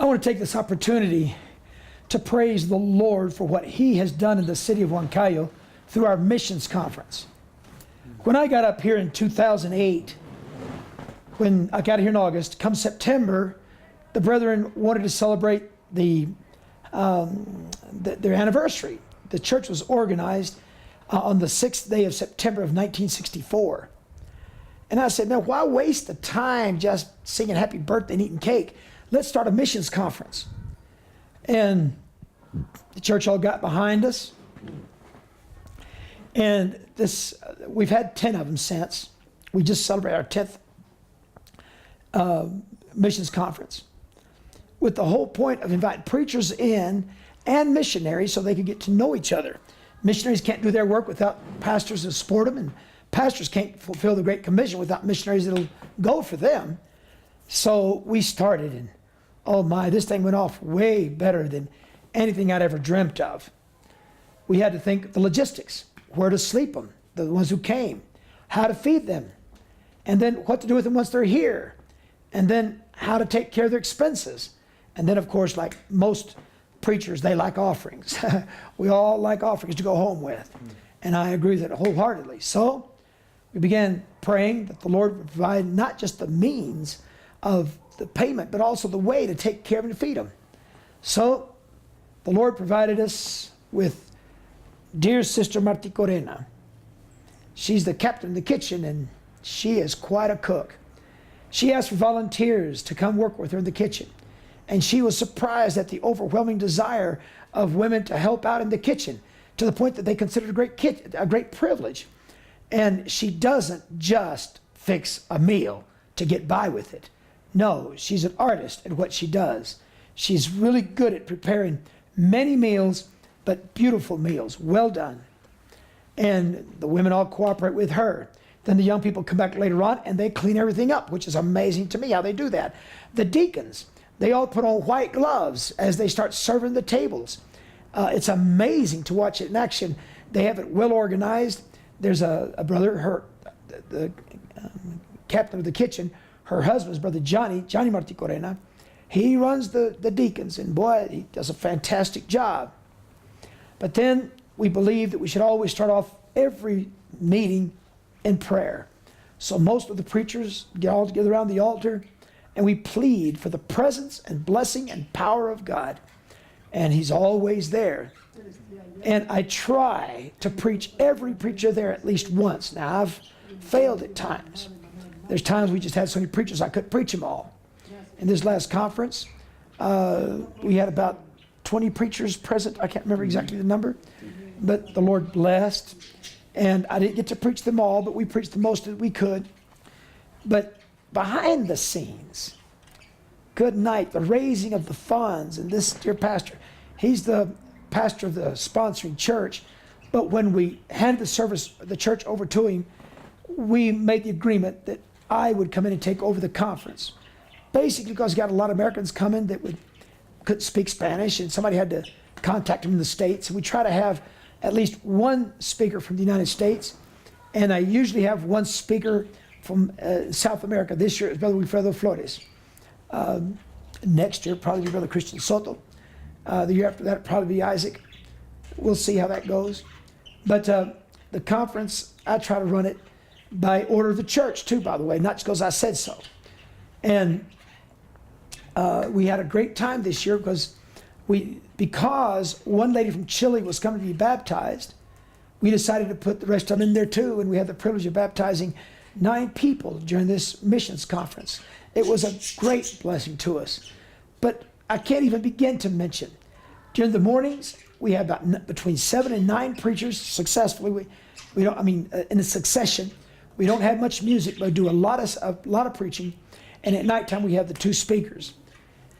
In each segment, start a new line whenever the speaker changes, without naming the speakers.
want to take this opportunity to praise the Lord for what He has done in the city of Huancayo through our missions conference. When I got up here in 2008, when I got here in August, come September, the brethren wanted to celebrate their anniversary. The church was organized on the 6th day of September of 1964. And I said, man, why waste the time just singing happy birthday and eating cake? Let's start a missions conference. And the church all got behind us. And we've had 10 of them since. We just celebrated our 10th missions conference, with the whole point of inviting preachers in and missionaries so they could get to know each other. Missionaries can't do their work without pastors to support them, and pastors can't fulfill the Great Commission without missionaries that'll go for them. So we started, and oh my, this thing went off way better than anything I'd ever dreamt of. We had to think the logistics, where to sleep them, the ones who came, how to feed them, and then what to do with them once they're here, and then how to take care of their expenses. And then, of course, like most preachers, they like offerings. We all like offerings to go home with. And I agree with it wholeheartedly. So we began praying that the Lord would provide not just the means of the payment, but also the way to take care of them and feed them. So the Lord provided us with dear Sister Marti Corena. She's the captain of the kitchen, and she is quite a cook. She asked for volunteers to come work with her in the kitchen. And she was surprised at the overwhelming desire of women to help out in the kitchen, to the point that they considered a great privilege. And she doesn't just fix a meal to get by with it. No, she's an artist at what she does. She's really good at preparing many meals, but beautiful meals, well done. And the women all cooperate with her. Then the young people come back later on and they clean everything up, which is amazing to me how they do that. The deacons, they all put on white gloves as they start serving the tables. It's amazing to watch it in action. They have it well organized. There's a brother, the captain of the kitchen, her husband's brother Johnny Marti Corena. He runs the deacons, and boy, he does a fantastic job. But then we believe that we should always start off every meeting in prayer. So most of the preachers get all together around the altar, and we plead for the presence and blessing and power of God. And He's always there. And I try to preach every preacher there at least once. Now, I've failed at times. There's times we just had so many preachers I couldn't preach them all. In this last conference, we had about 20 preachers present. I can't remember exactly the number, but the Lord blessed. And I didn't get to preach them all, but we preached the most that we could. But behind the scenes, good night, the raising of the funds, and this dear pastor, he's the pastor of the sponsoring church. But when we handed the church over to him, we made the agreement that I would come in and take over the conference. Basically because we got a lot of Americans coming that couldn't speak Spanish, and somebody had to contact them in the States. And we try to have at least one speaker from the United States, and I usually have one speaker from South America. This year it's Brother Wilfredo Flores. Next year probably be Brother Christian Soto. The year after that probably be Isaac. We'll see how that goes. But the conference, I try to run it by order of the church too, by the way, not just because I said so. And we had a great time this year because one lady from Chile was coming to be baptized. We decided to put the rest of them in there too, and we had the privilege of baptizing 9 people during this missions conference. It was a great blessing to us. But I can't even begin to mention, during the mornings, we have about between 7 and 9 preachers successfully. We don't, in a succession. We don't have much music, but we do a lot of preaching. And at nighttime, we have the 2 speakers.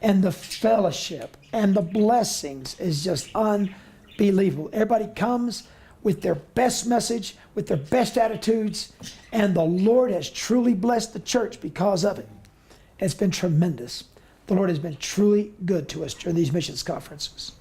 And the fellowship and the blessings is just unbelievable. Everybody comes with their best message, with their best attitudes, and the Lord has truly blessed the church because of it. It's been tremendous. The Lord has been truly good to us during these missions conferences.